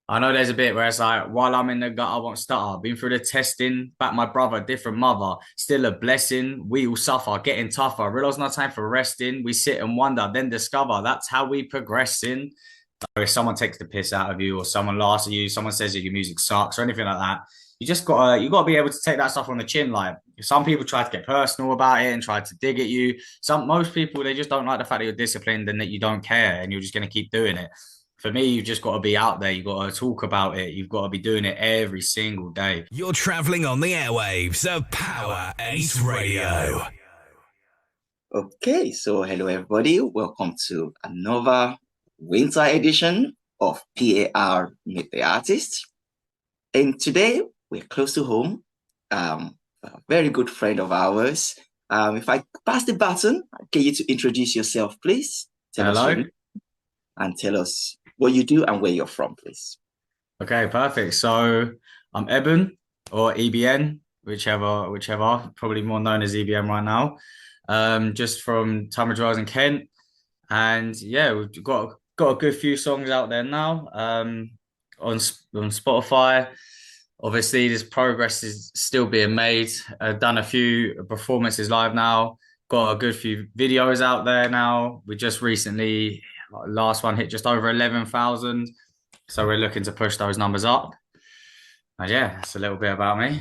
I know there's a bit where it's like, while I'm in the gut, I won't stutter. Been through the testing, back my brother, different mother. Still a blessing. We all suffer, getting tougher. Realize no time for resting. We sit and wonder, then discover. That's how we progressing. So if someone takes the piss out of you, or someone laughs at you, someone says that your music sucks, or anything like that, you gotta be able to take that stuff on the chin. Like some people try to get personal about it and try to dig at you. Most people they just don't like the fact that you're disciplined and that you don't care and you're just gonna keep doing it. For me, you've just got to be out there. You've got to talk about it. You've got to be doing it every single day. You're traveling on the airwaves of Power Ace Radio. Okay, so hello everybody. Welcome to another winter edition of PAR Meet the Artist. And today we're close to home. A very good friend of ours. If I pass the baton, I'll get you to introduce yourself, please. Tell us your Hello. name and tell us what you do and where you're from, please. Okay, perfect. So I'm Eben or EBN, whichever. Probably more known as EBN right now. Just from Tunbridge Wells in Kent, and yeah, we've got a good few songs out there now. On Spotify. Obviously, this progress is still being made. I've done a few performances live now. Got a good few videos out there now. We just recently, last one hit just over 11,000. So we're looking to push those numbers up. And yeah, that's a little bit about me.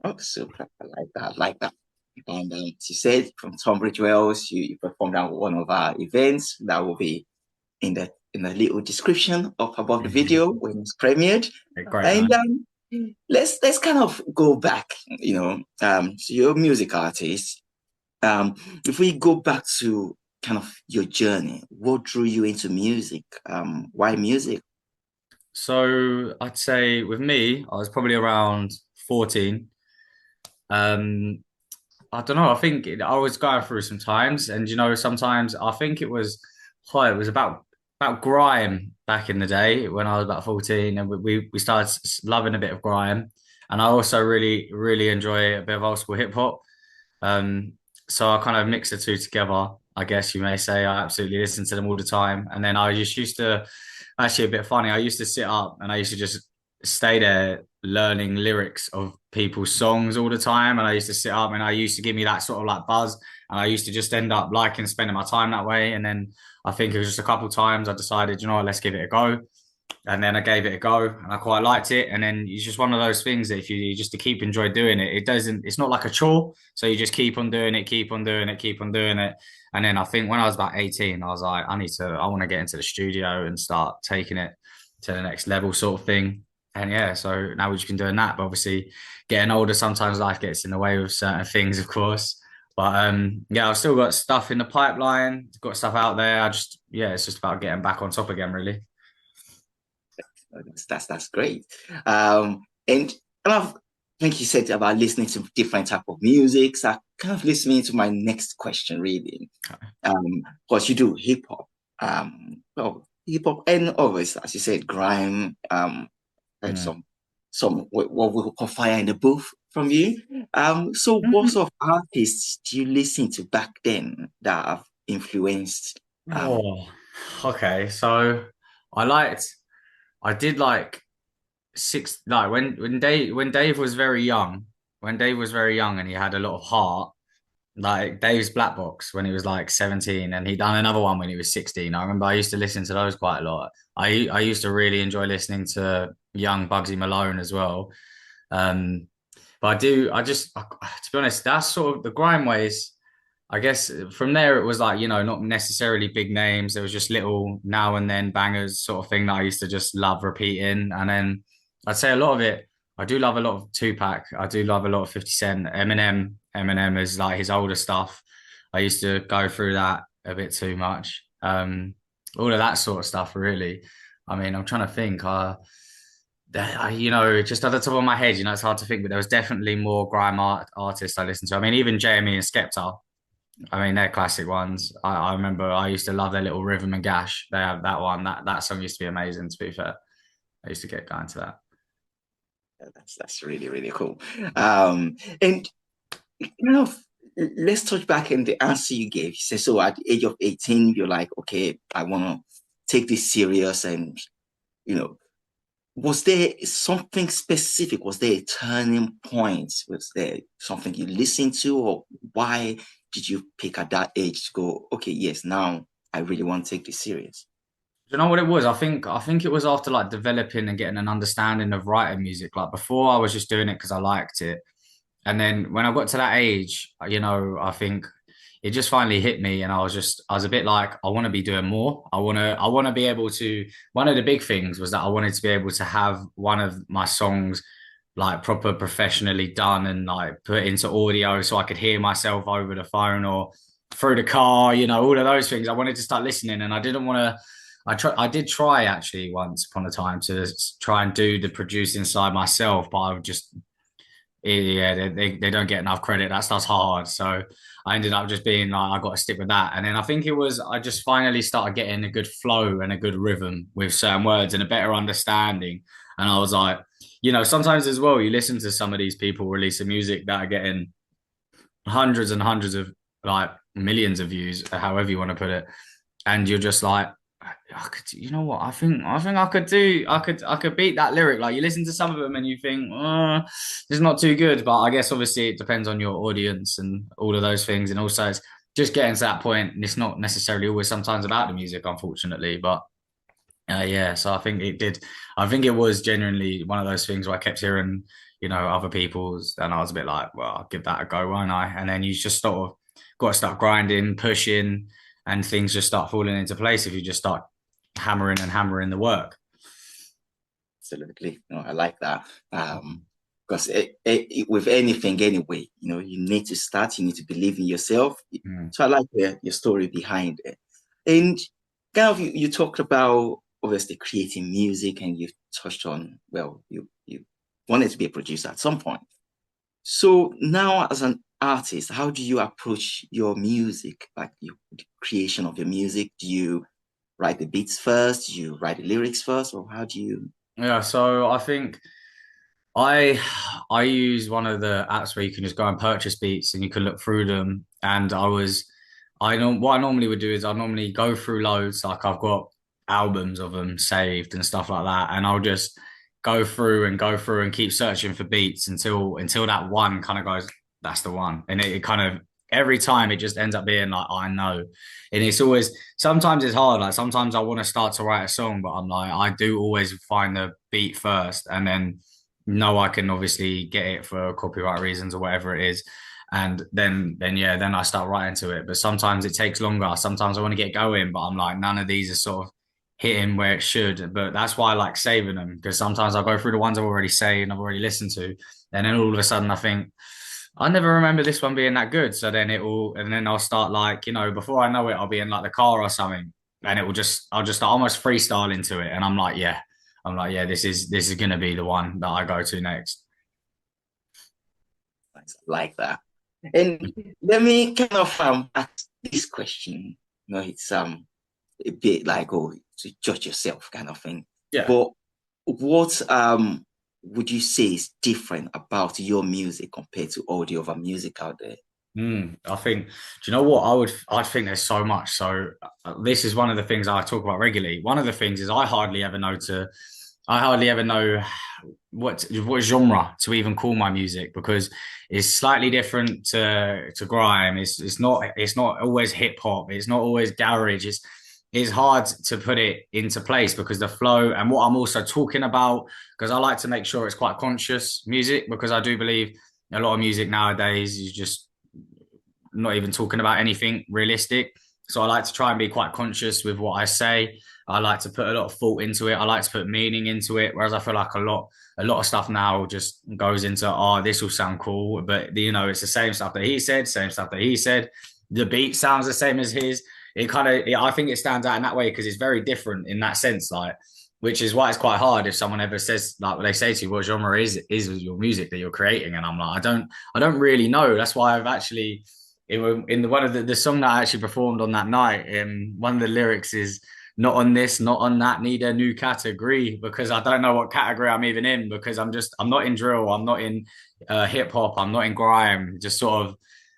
Oh, super. I like that. I like that. And as you said, from Tunbridge Wells, you performed at one of our events that will be in the little description of above the video when it's premiered. Great, And man. let's kind of go back, to your music artist. If we go back to kind of your journey, what drew you into music? Why music? So I'd say with me, I was probably around 14. Um, I don't know. I was going through some times, and sometimes I think it was about grime back in the day when I was about 14, and we started loving a bit of grime, and I also really enjoy a bit of old school hip hop. Um, so I kind of mix the two together, I guess you may say. I absolutely listen to them all the time, and then I just used to actually a bit funny. I used to sit up and I used to just stay there learning lyrics of people's songs all the time. And I used to sit up and I used to give me that sort of like buzz. And I used to just end up liking spending my time that way. And then I think it was just a couple of times I decided, what, let's give it a go. And then I gave it a go and I quite liked it. And then it's just one of those things that if you just to keep enjoy doing it, it's not like a chore. So you just keep on doing it, keep on doing it, keep on doing it. And then I think when I was about 18, I was like, I want to get into the studio and start taking it to the next level sort of thing. And yeah, so now we've just been doing that. But obviously getting older, sometimes life gets in the way with certain things, of course. But yeah, I've still got stuff in the pipeline, got stuff out there. It's just about getting back on top again, really. That's great. And kind of like you said about listening to different type of music, so kind of leads me into my next question, really. Because you do hip hop, hip hop, and always, as you said, grime, and Mm. some what we call fire in the booth from you. So what sort of artists do you listen to back then that have influenced? Oh, okay. So I liked, I did like when Dave was very young, when Dave was very young and he had a lot of heart, like Dave's Black Box when he was like 17, and he done another one when he was 16. I remember I used to listen to those quite a lot. I used to really enjoy listening to young Bugsy Malone as well. Um, but to be honest, that's sort of the grime ways. I guess from there it was like, not necessarily big names. There was just little now and then bangers sort of thing that I used to just love repeating. And then I'd say a lot of it, I do love a lot of Tupac. I do love a lot of 50 Cent. Eminem is like his older stuff. I used to go through that a bit too much. All of that sort of stuff, really. I mean, I'm trying to think. Just at the top of my head, it's hard to think, but there was definitely more grime artists I listened to. I mean, even Jamie and Skepta. I mean, they're classic ones. I remember I used to love their little rhythm and gash. They have that one. That song used to be amazing, to be fair. I used to get going to that. That's really really cool. And kind of let's touch back in the answer you gave. You said so at the age of 18, you're like, okay, I want to take this serious and you know Was there something specific? Was there a turning point? Was there something you listened to, or why did you pick at that age to go, okay, yes, now I really want to take this serious? Do you know what it was? I think it was after like developing and getting an understanding of writing music. Like before, I was just doing it because I liked it. And then when I got to that age, I think it just finally hit me, and I was a bit like, I want to be doing more. I want to be able to. One of the big things was that I wanted to be able to have one of my songs like proper professionally done and like put into audio so I could hear myself over the phone or through the car, all of those things. I wanted to start listening, and I didn't want to. I did try actually once upon a time to try and do the producing side myself, but I would just yeah, they don't get enough credit. That stuff's hard. So I ended up just being like, I got to stick with that. And then I think it was, I just finally started getting a good flow and a good rhythm with certain words and a better understanding. And I was like, sometimes as well, you listen to some of these people releasing music that are getting hundreds and hundreds of like millions of views, however you want to put it. And you're just like, I could, you know what? I think I could beat that lyric. Like you listen to some of them and you think, it's not too good. But I guess obviously it depends on your audience and all of those things. And also it's just getting to that point, and it's not necessarily always sometimes about the music, unfortunately. But yeah, so I think it did. I think it was genuinely one of those things where I kept hearing, other people's, and I was a bit like, well, I'll give that a go, won't I? And then you just sort of got to start grinding, pushing, and things just start falling into place if you just start hammering and hammering the work. Absolutely. No, I like that. Because with anything anyway, you need to start, you need to believe in yourself. Mm. So I like your story behind it. And kind of you talked about obviously creating music, and you touched on, well, you wanted to be a producer at some point. So now as an artist, how do you approach your music, like the creation of your music? Do you write the beats first? Do you write the lyrics first? Or how do you? Yeah, so I think I I use one of the apps where you can just go and purchase beats and you can look through them. And I know what I normally would do is I normally go through loads, like I've got albums of them saved and stuff like that, and I'll just go through and keep searching for beats until that one kind of goes, that's the one. And it kind of every time it just ends up being like, I know. And it's always sometimes it's hard. Like sometimes I want to start to write a song, but I'm like, I do always find the beat first and then know I can obviously get it for copyright reasons or whatever it is. And then yeah, then I start writing to it. But sometimes it takes longer. Sometimes I want to get going, but I'm like, none of these are sort of hitting where it should. But that's why I like saving them, because sometimes I'll go through the ones I've already saved and I've already listened to. And then all of a sudden I think, I never remember this one being that good. So then and then I'll start like, before I know it, I'll be in like the car or something. And I'll just start almost freestyle into it. And I'm like, yeah, this is gonna be the one that I go to next. Like that. And let me kind of ask this question. It's a bit like, oh, to judge yourself kind of thing. Yeah. But what would you say is different about your music compared to all the other music out there? I think, do you know what? I think there's so much. So this is one of the things I talk about regularly. One of the things is I hardly ever know what genre to even call my music because it's slightly different to grime. It's not always hip hop. It's not always garage. It's hard to put it into place because the flow and what I'm also talking about, because I like to make sure it's quite conscious music because I do believe a lot of music nowadays is just not even talking about anything realistic. So I like to try and be quite conscious with what I say. I like to put a lot of thought into it. I like to put meaning into it. Whereas I feel like a lot of stuff now just goes into, oh, this will sound cool. But it's the same stuff that he said, same stuff that he said. The beat sounds the same as his. I think it stands out in that way because it's very different in that sense. Like, which is why it's quite hard if someone ever says like they say to you, what genre is your music that you're creating? And I'm like, I don't really know. That's why I've actually in one of the song that I actually performed on that night, one of the lyrics is not on this, not on that, need a new category because I don't know what category I'm even in because I'm not in drill, I'm not in hip hop, I'm not in grime, just sort of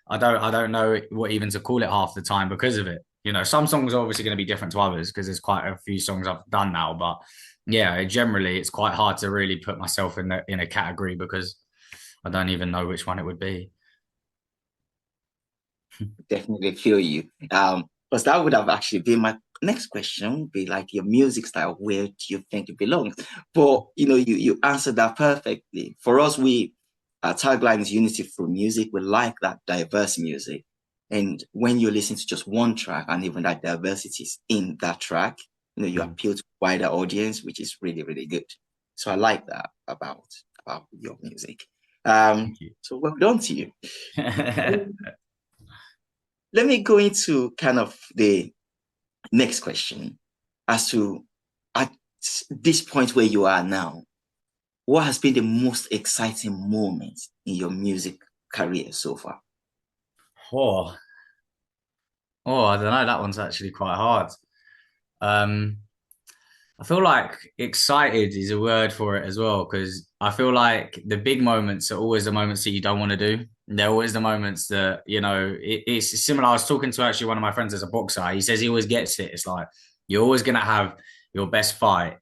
I don't know what even to call it half the time because of it. Some songs are obviously going to be different to others because there's quite a few songs I've done now, but yeah, generally it's quite hard to really put myself in a category because I don't even know which one it would be. Definitely feel you. Because that would have actually been my next question, would be like your music style, where do you think it belongs? But you answered that perfectly. For us, our tagline is unity through music. We like that diverse music. And when you listen to just one track and even that diversity is in that track, you Mm. appeal to a wider audience, which is really, really good. So I like that about your music. Thank you. So well done to you. Let me go into kind of the next question as to at this point where you are now, what has been the most exciting moment in your music career so far? Oh, oh, I don't know. That one's actually quite hard. Um, I feel like excited is a word for it as well, because I feel like the big moments are always the moments that you don't want to do. They're always the moments that, it's similar. I was talking to actually one of my friends as a boxer. He says he always gets it. It's like you're always going to have your best fight.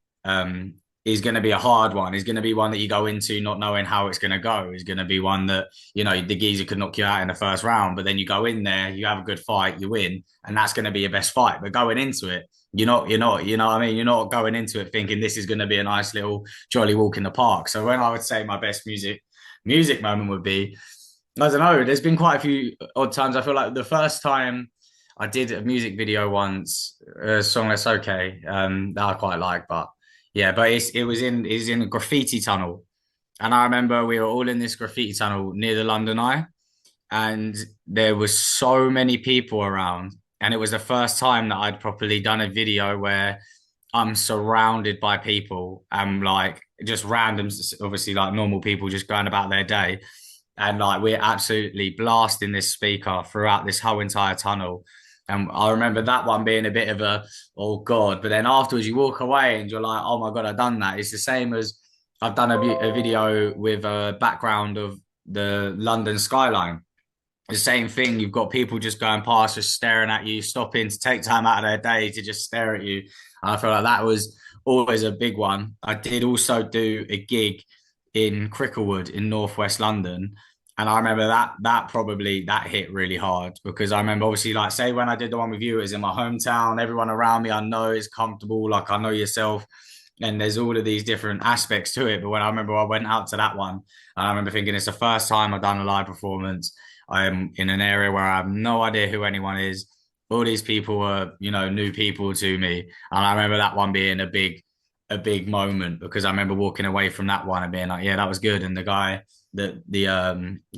Is going to be a hard one. Is going to be one that you go into not knowing how it's going to go. Is going to be one that, the geezer could knock you out in the first round, but then you go in there, you have a good fight, you win, and that's going to be your best fight. But going into it, you know what I mean? You're not going into it thinking this is going to be a nice little jolly walk in the park. So when I would say my best music moment would be, I don't know, there's been quite a few odd times. I feel like the first time I did a music video once, a song that's okay, that I quite like, but yeah, but it was in a graffiti tunnel. And I remember we were all in this graffiti tunnel near the London Eye, and there was so many people around, and it was the first time that I'd properly done a video where I'm surrounded by people and like just random, obviously like normal people just going about their day, and like we're absolutely blasting this speaker throughout this whole entire tunnel. And I remember that one being a bit of a, oh God. But then afterwards, you walk away and you're like, oh my God, I've done that. It's the same as I've done a video with a background of the London skyline. The same thing. You've got people just going past, just staring at you, stopping to take time out of their day to just stare at you. And I feel like that was always a big one. I did also do a gig in Cricklewood in northwest London, and I remember that hit really hard because I remember obviously like say when I did the one with you, it was in my hometown. Everyone around me I know is comfortable, like I know yourself, and there's all of these different aspects to it. But when I remember I went out to that one, I remember thinking it's the first time I've done a live performance. I'm in an area where I have no idea who anyone is. All these people are, new people to me. And I remember that one being a big moment because I remember walking away from that one and being like, yeah, that was good. And the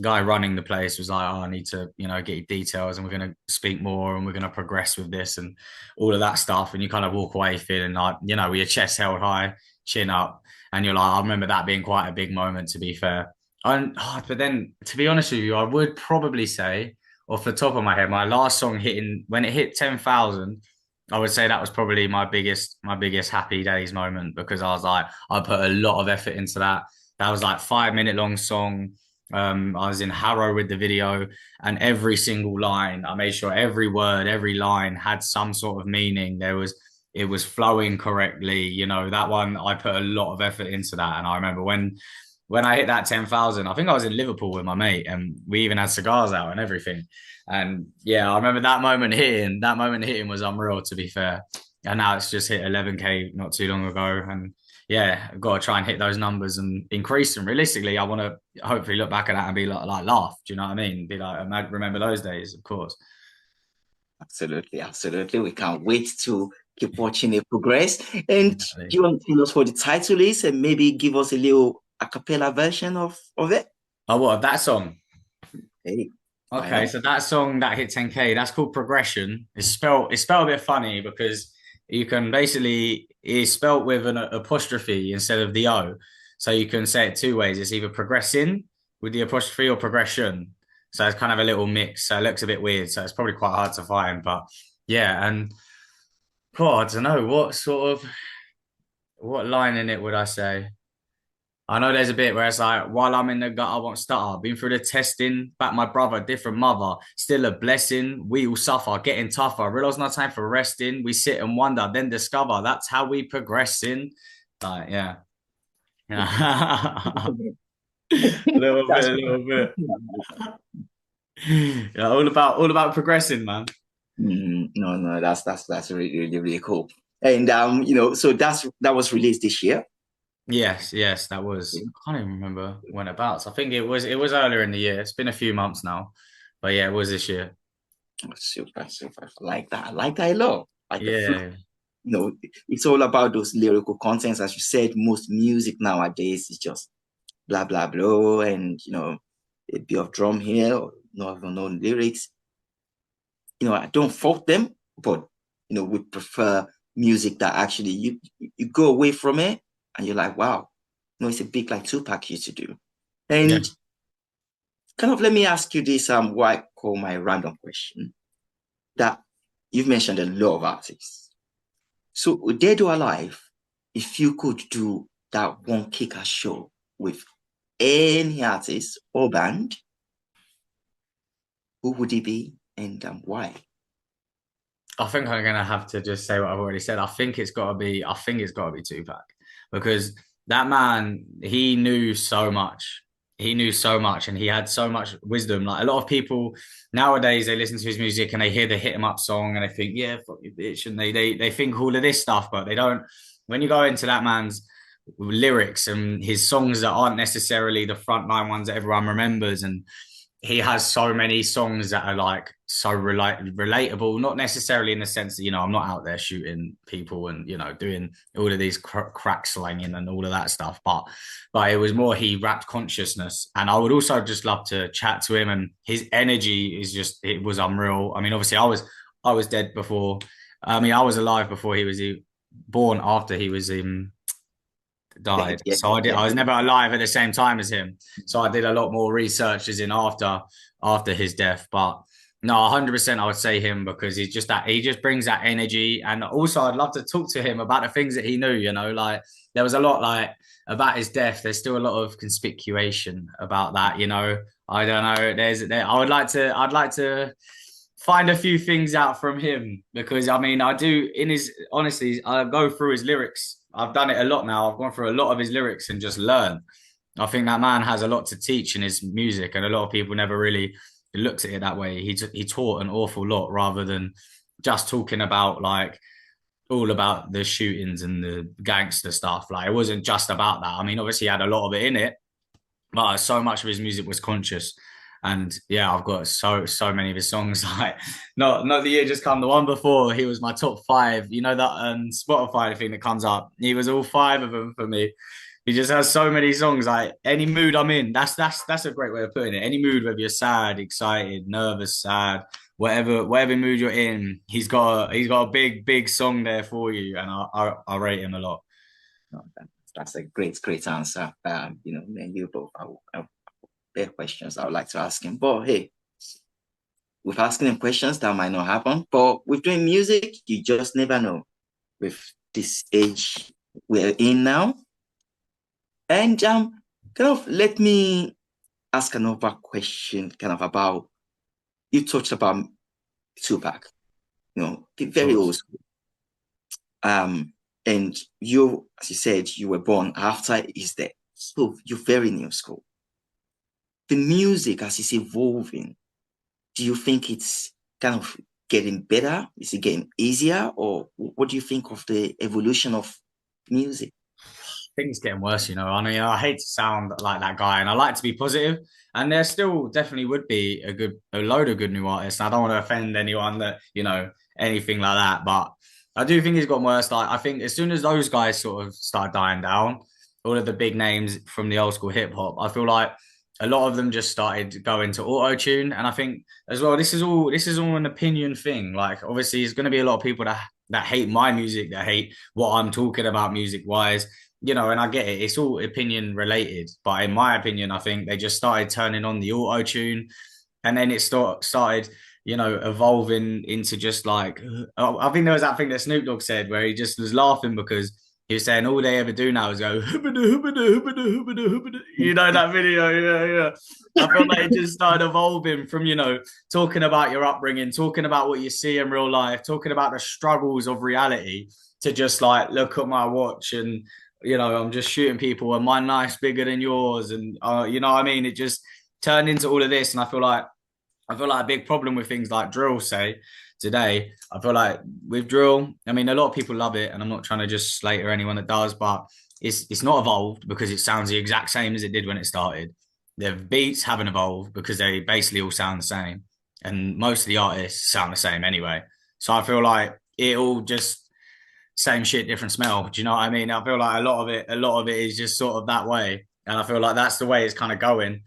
guy running the place was like, oh, I need to, get your details and we're going to speak more and we're going to progress with this and all of that stuff. And you kind of walk away feeling like, with your chest held high, chin up. And you're like, I remember that being quite a big moment, to be fair. But then, to be honest with you, I would probably say, off the top of my head, my last song hitting when it hit 10,000, I would say that was probably my biggest happy days moment because I was like, I put a lot of effort into that. That was like 5 minute long song. I was in Harrow with the video, and every single line, I made sure every word, every line had some sort of meaning. It was flowing correctly. That one, I put a lot of effort into that. And I remember when I hit that 10,000, I think I was in Liverpool with my mate and we even had cigars out and everything. And yeah, I remember that moment hitting. That moment hitting was unreal, to be fair. And now it's just hit 11K not too long ago. And yeah, I've got to try and hit those numbers and increase them. Realistically, I want to hopefully look back at that and be like laugh. Do you know what I mean? Be like, remember those days, of course. Absolutely, absolutely. We can't wait to keep watching it progress. And do Definitely. you want to tell us what the title is and maybe give us a little a cappella version of it? Oh, what, that song? Hey, fire Okay, on. so that song that hit 10K, that's called Progression. It's spelled a bit funny because you can basically it's spelled with an apostrophe instead of the O. So you can say it two ways. It's either progressing with the apostrophe or progression. So it's kind of a little mix. So it looks a bit weird. So it's probably quite hard to find. But yeah, and I don't know what line in it would I say? I know there's a bit where it's like, while I'm in the gut, I won't stutter. Been through the testing, back my brother, different mother. Still a blessing. We all suffer, getting tougher. Realize no time for resting. We sit and wonder, then discover that's how we progressing. Like, yeah. Yeah. A little bit, That's a little bit. Yeah, all about progressing, man. no, no, that's really, really, really cool. And so that was released this year. Yes, yes, that was. I can't even remember when about. I think it was earlier in the year. It's been a few months now, but yeah, it was this year. Oh, super, super. I like that. I like that a lot. Like the flow. Yeah, It's all about those lyrical contents. As you said, most music nowadays is just blah blah blah, and a bit of drum here, or no even known lyrics. I don't fault them, but we prefer music that actually you go away from it and you're like, wow, it's a bit like Tupac used to do. yeah. And kind of let me ask you this, what I call my random question. That you've mentioned a lot of artists. So dead or alive, if you could do that one kicker show with any artist or band, who would it be and why? I think I'm gonna have to just say what I've already said. I think it's got to be. I think it's got to be Tupac because that man, he knew so much. He knew so much, and he had so much wisdom. Like a lot of people nowadays, they listen to his music and they hear the "Hit 'Em Up" song and they think, "Yeah, fuck you, bitch," and they think all of this stuff, but they don't. When you go into that man's lyrics and his songs that aren't necessarily the frontline ones that everyone remembers, and he has so many songs that are like so relatable, not necessarily in the sense that, I'm not out there shooting people and, doing all of these crack slanging and all of that stuff. But it was more, he rapped consciousness. And I would also just love to chat to him, and his energy is just, it was unreal. I mean, obviously I was dead before. I mean, I was alive before he was born, after he was Dead, died. yeah, So yeah. I was never alive at the same time as him. So I did a lot more research as in after his death. But no, 100% I would say him because he just brings that energy. And also I'd love to talk to him about the things that he knew, like there was a lot like about his death. There's still a lot of conspicuation about that. I don't know. I'd like to find a few things out from him because I mean I do in his honestly I go through his lyrics. I've done it a lot now. I've gone through a lot of his lyrics and just learned. I think that man has a lot to teach in his music, and a lot of people never really looked at it that way. He taught an awful lot rather than just talking about like all about the shootings and the gangster stuff. Like it wasn't just about that. I mean, obviously he had a lot of it in it, but so much of his music was conscious. And yeah, I've got so many of his songs. Like not the year just come, the one before he was my top five. You know that Spotify thing that comes up. He was all five of them for me. He just has so many songs. Like any mood I'm in, that's a great way of putting it. Any mood, whether you're sad, excited, nervous, sad, whatever mood you're in, he's got a big song there for you, and I rate him a lot. No, that's a great, great answer. Me and you both are bear questions I would like to ask him. But hey, with asking him questions that might not happen. But with doing music, you just never know. With this age we're in now, and kind of let me ask another question, kind of about you touched about Tupac, the Of very old course. school. And you, as you said, you were born after his death, so you're very new school. The music as it's evolving, do you think it's kind of getting better? Is it getting easier? Or what do you think of the evolution of music? Think it's getting worse. I mean, I hate to sound like that guy, and I like to be positive. And there still definitely would be a load of good new artists. And I don't want to offend anyone that anything like that, but I do think it's gotten worse. Like I think as soon as those guys sort of start dying down, all of the big names from the old school hip hop, I feel like a lot of them just started going to auto tune. And I think as well, this is all an opinion thing. Like obviously, there's going to be a lot of people that hate my music, that hate what I'm talking about music wise, and I get it. It's all opinion related, but in my opinion, I think they just started turning on the auto tune, and then it started, evolving into just like I think there was that thing that Snoop Dogg said where he just was laughing because he was saying all they ever do now is go hoobada, hoobada, hoobada, hoobada, hoobada. That video, yeah. I feel like it just started evolving from talking about your upbringing, talking about what you see in real life, talking about the struggles of reality, to just like look at my watch and I'm just shooting people and my knife's bigger than yours, and you know what I mean. It just turned into all of this, and I feel like a big problem with things like drill, say today. I feel like with drill, I mean, a lot of people love it, and I'm not trying to just slate or anyone that does, but it's not evolved because it sounds the exact same as it did when it started. The beats haven't evolved because they basically all sound the same, and most of the artists sound the same anyway. So I feel like it all just same shit, different smell. Do you know what I mean? I feel like a lot of it is just sort of that way, and I feel like that's the way it's kind of going.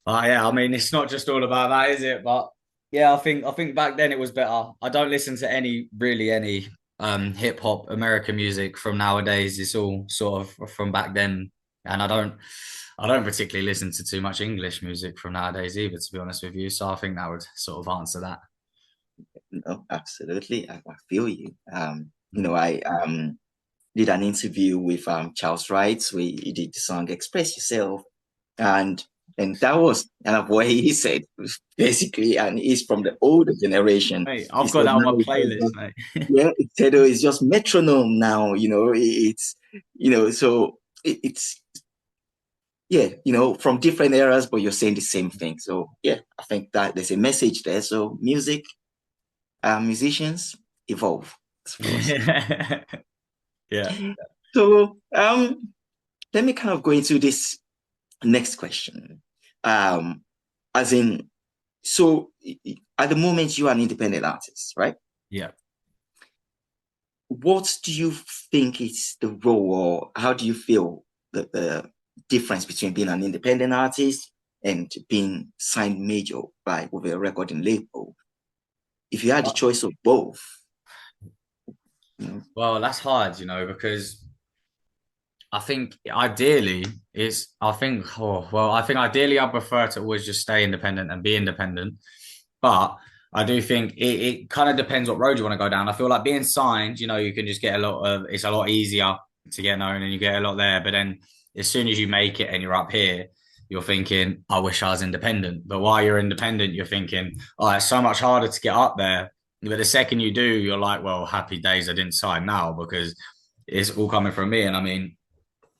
Yeah, I mean, it's not just all about that, is it? But yeah, I think back then it was better. I don't listen to any hip hop American music from nowadays. It's all sort of from back then, and I don't particularly listen to too much English music from nowadays either, to be honest with you. So I think that would sort of answer that. No, absolutely. I feel you. I did an interview with Charles Wright. We did the song "Express Yourself," and that was kind of what he said basically. And he's from the older generation. Mate, He I've got said that on now my it's playlist, just, mate. yeah, it said oh, it's just metronome now. It's so it's yeah, from different eras, but you're saying the same thing. So yeah, I think that there's a message there. So music, musicians evolve, I suppose. Yeah, So let me kind of go into this next question. Um, as in, so at the moment you are an independent artist, right? yeah. What do you think is the role, or how do you feel the difference between being an independent artist and being signed major by with a recording label? If you had the choice of both, you know, Well, that's hard, because I think ideally I think ideally I prefer to always just stay independent and be independent. But I do think it kind of depends what road you want to go down. I feel like being signed, you can just get it's a lot easier to get known and you get a lot there. But then as soon as you make it and you're up here, you're thinking, I wish I was independent. But while you're independent, you're thinking, oh, it's so much harder to get up there. But the second you do, you're like, well, happy days I didn't sign now because it's all coming from me. And I mean,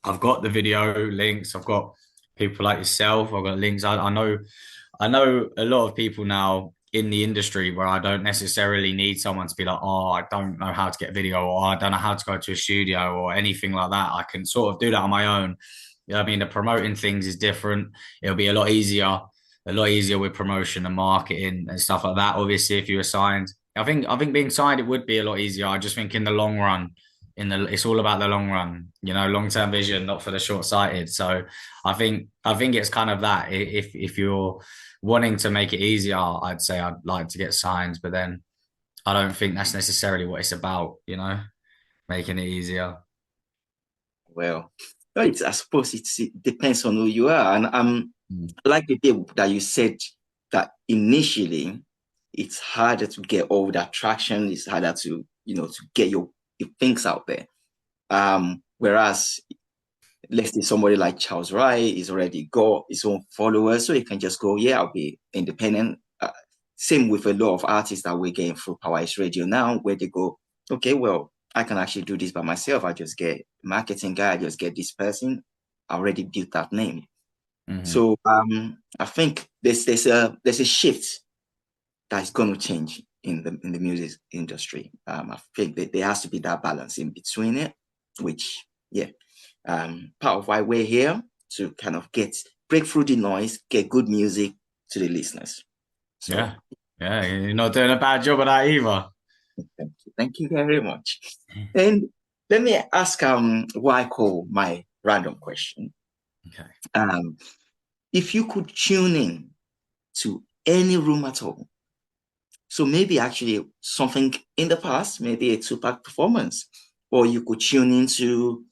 I've got the video links. I've got people like yourself. I've got links. I know a lot of people now in the industry where I don't necessarily need someone to be like, oh, I don't know how to get video or I don't know how to go to a studio or anything like that. I can sort of do that on my own. I mean, the promoting things is different. It'll be a lot easier with promotion and marketing and stuff like that. Obviously, if you were signed, I think being signed it would be a lot easier. I just think in the long run, it's all about the long run, long term vision, not for the short sighted. So I think it's kind of that. If you're wanting to make it easier, I'd say I'd like to get signed, but then I don't think that's necessarily what it's about, making it easier. well, I suppose it depends on who you are. And Mm. I like the day that you said that initially it's harder to get all that traction. It's harder to get your things out there. Whereas let's say somebody like Charles Wright is already got his own followers, so he can just go, yeah, I'll be independent. Same with a lot of artists that we're getting through Power Ice Radio now, where they go, okay, well, I can actually do this by myself. I just get marketing guy, I just get this person. I already built that name. Hmm. So I think there's a shift that's going to change in the music industry. I think that there has to be that balance in between it, which yeah, part of why we're here to kind of break through the noise, get good music to the listeners. So Yeah. Yeah. You're not doing a bad job of that either. thank you very much. And let me ask what I call my random question. Okay. Um, if you could tune in to any room at all, so maybe actually something in the past, maybe a Tupac performance, or you could tune into,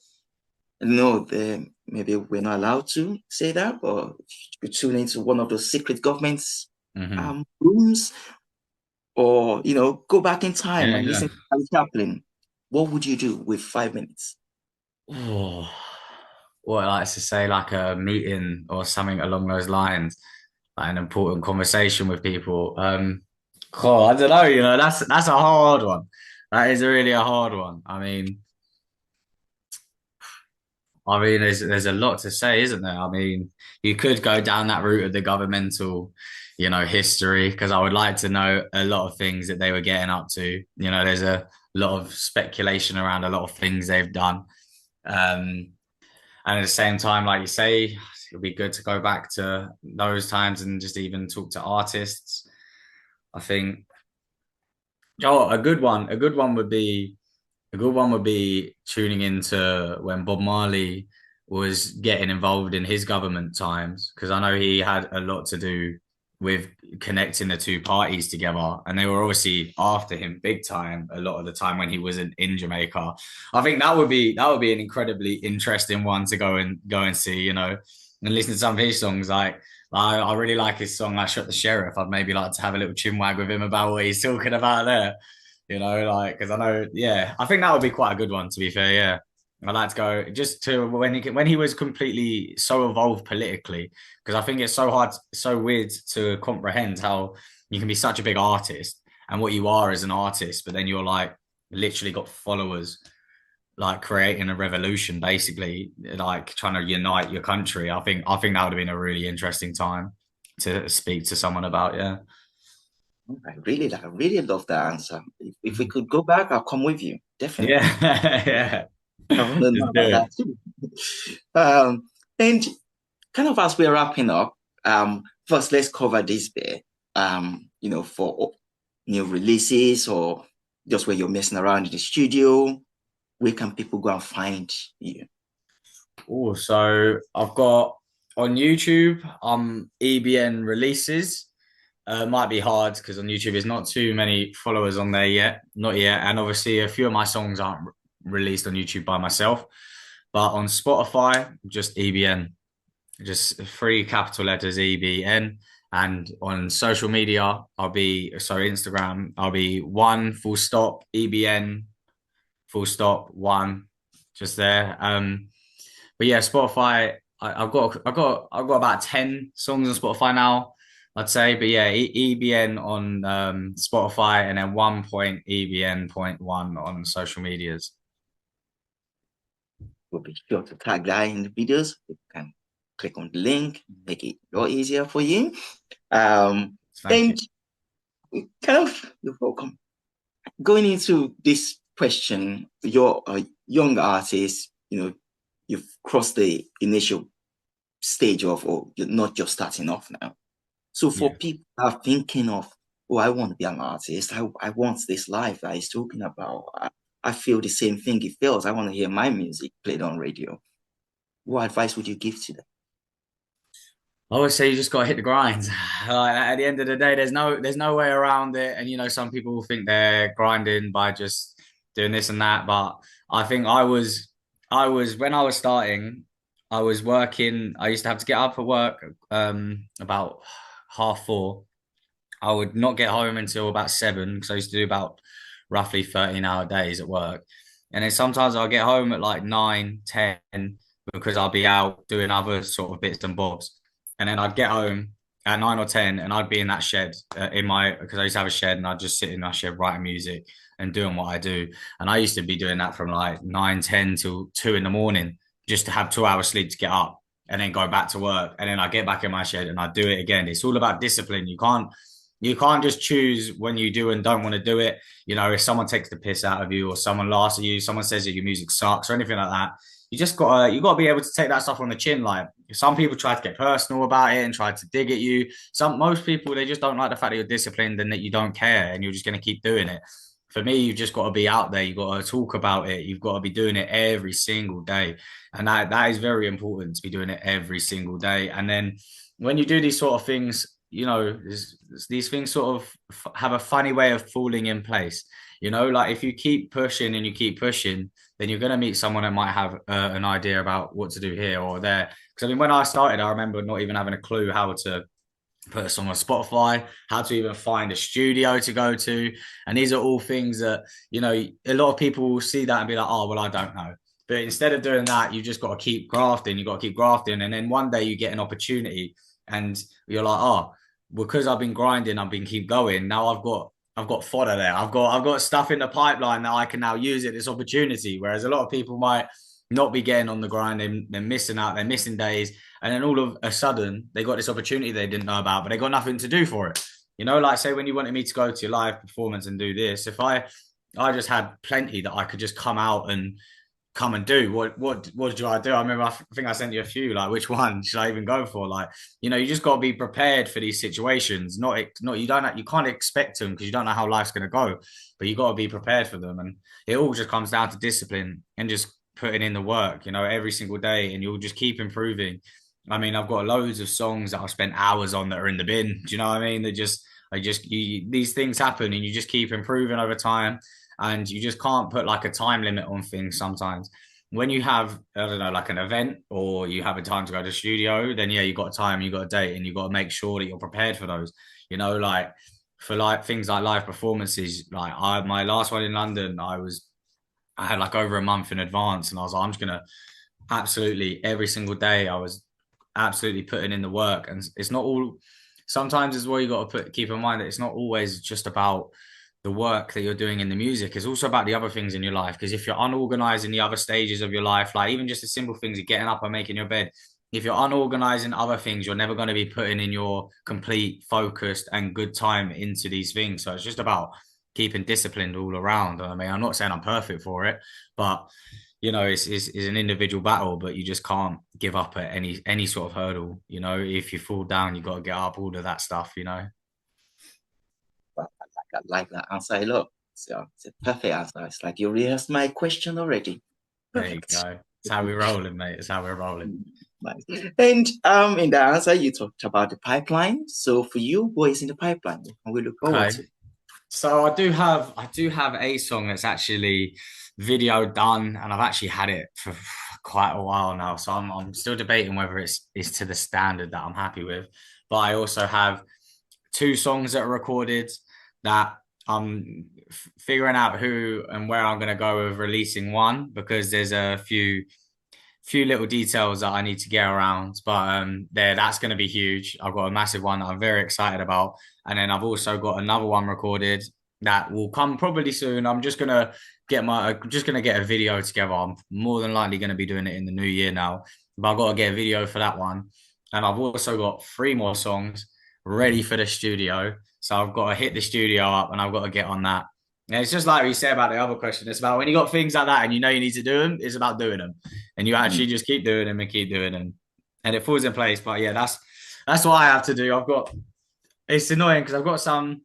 no, maybe we're not allowed to say that, or you could tune into one of those secret governments Hmm. rooms, or go back in time Yeah. and Yeah. listen to Charlie Chaplin. What would you do with 5 minutes? Oh, what I like to say, like a meeting or something along those lines, like an important conversation with people. I don't know, that's a hard one. That is really a hard one. I mean, I mean, there's a lot to say, isn't there? I mean, you could go down that route of the governmental, history, because I would like to know a lot of things that they were getting up to. There's a lot of speculation around a lot of things they've done. Um, and at the same time, like you say, it'd be good to go back to those times and just even talk to artists. I think, oh, a good one would be tuning into when Bob Marley was getting involved in his government times, because I know he had a lot to do with connecting the two parties together, and they were obviously after him big time a lot of the time when he was in Jamaica. I think that would be an incredibly interesting one to go and see, and listen to some of his songs. Like I really like his song "I Shot the Sheriff." I'd maybe like to have a little chinwag with him about what he's talking about there. Like, because I know, yeah, I think that would be quite a good one, to be fair. Yeah, I'd like to go just to when he was completely so evolved politically, because I think it's so hard, so weird to comprehend how you can be such a big artist and what you are as an artist, but then you're like literally got followers, like creating a revolution, basically, like trying to unite your country. I think that would have been a really interesting time to speak to someone about. Yeah. I really love that answer. If we could go back, I'll come with you. Definitely. Yeah. Yeah. I want to know Let's do about it. that too. And kind of as we're wrapping up, first let's cover this bit. For new releases or just where you're messing around in the studio, where can people go and find you? Oh, so I've got on YouTube, EBN releases. Might be hard because on YouTube there's not too many followers on there yet, not yet, and obviously a few of my songs aren't released on YouTube by myself, but on Spotify, just EBN, just three capital letters EBN, and on social media, Instagram, I'll be one full stop EBN full stop one, just there. But yeah, Spotify. I've got about 10 songs on Spotify now, I'd say. But yeah, EBN on Spotify, and then 1.EBN.1 on social medias. We'll be sure to tag that in the videos. You can click on the link, make it a lot easier for you. Thank you. And kind of, you're welcome. Going into this question, you're a young artist, you've crossed the initial stage of, or you're not just starting off now. So for Yeah. people that are thinking of, oh, I want to be an artist, I want this life that he's talking about. I feel the same thing he feels. I want to hear my music played on radio. What advice would you give to them? I always say you just gotta hit the grind. Like at the end of the day, there's no way around it. And some people will think they're grinding by just doing this and that. But I think I was when I was starting, I was working. I used to have to get up at work about 4:30. I would not get home until about 7 because I used to do about roughly 13-hour days at work. And then sometimes I'll get home at like 9, 10 because I'll be out doing other sort of bits and bobs. And then I'd get home at 9 or 10 and I'd be in that shed because I used to have a shed, and I'd just sit in that shed writing music and doing what I do. And I used to be doing that from like 9, 10 till 2 in the morning just to have 2 hours sleep to get up and then go back to work. And then I get back in my shed and I do it again. It's all about discipline. You can't just choose when you do and don't want to do it. If someone takes the piss out of you or someone laughs at you, someone says that your music sucks or anything like that, you gotta be able to take that stuff on the chin. Like some people try to get personal about it and try to dig at you. Most people, they just don't like the fact that you're disciplined and that you don't care and you're just gonna keep doing it. For me, you've just got to be out there. You've got to talk about it. You've got to be doing it every single day. And that is very important, to be doing it every single day. And then when you do these sort of things, these things sort of have a funny way of falling in place. Like if you keep pushing and you keep pushing, then you're going to meet someone that might have an idea about what to do here or there. Because I mean, when I started, I remember not even having a clue how to put a song on Spotify, how to even find a studio to go to. And these are all things that, a lot of people will see that and be like, oh, well, I don't know. But instead of doing that, you just got to keep grafting. You got to keep grafting. And then one day you get an opportunity and you're like, oh, because I've been grinding, I've been keep going. Now I've got fodder there. I've got stuff in the pipeline that I can now use at this opportunity. Whereas a lot of people might not be getting on the grind. They're missing out. They're missing days, and then all of a sudden they got this opportunity they didn't know about, but they got nothing to do for it. You know, like say when you wanted me to go to your live performance and do this, if I just had plenty that I could just come and do. What do I do? I remember I think I sent you a few. Like, which one should I even go for? Like, you know, you just got to be prepared for these situations. Not you can't expect them because you don't know how life's going to go, but you got to be prepared for them. And it all just comes down to discipline and just putting in the work. You know, every single day, and you'll just keep improving. I mean, I've got loads of songs that I've spent hours on that are in the bin. Do you know what I mean? These things happen, and you just keep improving over time, and you just can't put like a time limit on things sometimes. When you have, I don't know, like an event or you have a time to go to the studio, then yeah, you got time, you got a date, and you got to make sure that you're prepared for those. You know, like for like things like live performances, like my last one in London, I had like over a month in advance, and I was like, I'm just gonna absolutely every single day I was absolutely putting in the work. And it's not all, sometimes as well you got to keep in mind that it's not always just about the work that you're doing in the music. It's also about the other things in your life, because if you're unorganized in the other stages of your life, like even just the simple things of getting up and making your bed, if you're unorganized in other things, you're never going to be putting in your complete focused and good time into these things. So it's just about keeping disciplined all around. I mean, I'm not saying I'm perfect for it, but you know, it's an individual battle, but you just can't give up at any sort of hurdle. You know, if you fall down, you got to get up, all of that stuff, you know. But I like that answer a lot. So it's a perfect answer. It's like you rehearsed my question already. There you Perfect. go. It's how we're rolling, mate. It's how we're rolling. Nice. And in the answer you talked about the pipeline. So for you, what is in the pipeline? What can we look forward Okay. to? So I do have a song that's actually video done, and I've actually had it for quite a while now. So I'm still debating whether it's to the standard that I'm happy with. But I also have two songs that are recorded that I'm figuring out who and where I'm going to go with releasing one, because there's a few little details that I need to get around. But that's going to be huge. I've got a massive one that I'm very excited about, and then I've also got another one recorded that will come probably soon. I'm just gonna get a video together. I'm more than likely going to be doing it in the new year now, but I've got to get a video for that one. And I've also got three more songs ready for the studio. So I've got to hit the studio up, and I've got to get on that. And it's just like we said about the other question. It's about when you got things like that and you know you need to do them, it's about doing them. And you Mm. actually just keep doing them and keep doing them. And it falls in place. But yeah, that's what I have to do. It's annoying because I've got some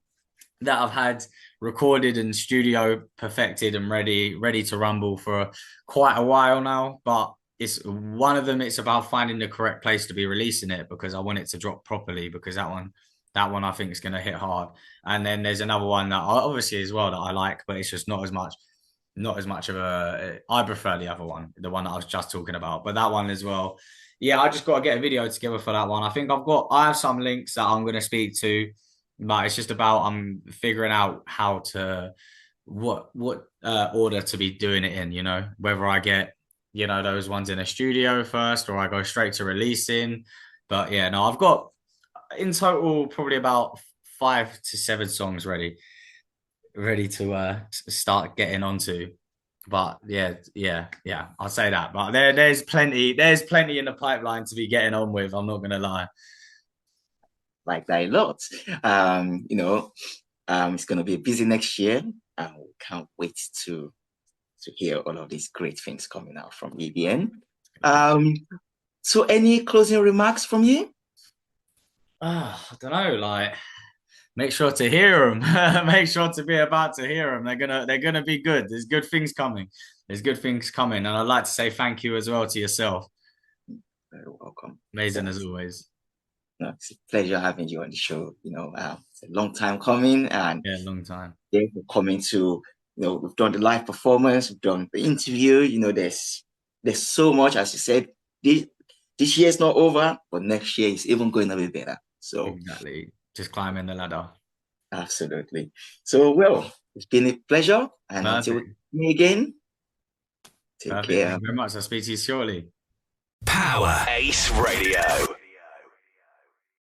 that I've had recorded and studio perfected and ready to rumble for quite a while now. But it's one of them, it's about finding the correct place to be releasing it, because I want it to drop properly, because that one I think is going to hit hard. And then there's another one that obviously as well that I like, but it's just not as much of a, I prefer the other one, the one that I was just talking about. But that one as well, yeah, I just got to get a video together for that one. I have some links that I'm going to speak to, but it's just about I'm figuring out how to what order to be doing it in, you know, whether I get, you know, those ones in a studio first or I go straight to releasing. But yeah, no, I've got in total probably about 5 to 7 songs ready to start getting onto. But yeah, I'll say that. But there's plenty in the pipeline to be getting on with. I'm not gonna lie. Like that a lot. It's gonna be busy next year, and we can't wait to hear all of these great things coming out from EBN. So any closing remarks from you? I don't know. Like, make sure to hear them. Make sure to be about to hear them. They're gonna be good. There's good things coming. There's good things coming, and I'd like to say thank you as well to yourself. Very welcome. Amazing as always. No, it's a pleasure having you on the show. It's a long time coming, and Yeah, long time. thank you for coming to. We've done the live performance, we've done the interview. There's so much, as you said. This year is not over, but next year is even going to be better. So Exactly. Just climbing the ladder. absolutely. So well, it's been a pleasure, and until we Perfect. meet again, take Perfect. Thank care. you very much. I'll speak to you shortly. Power Ace Radio.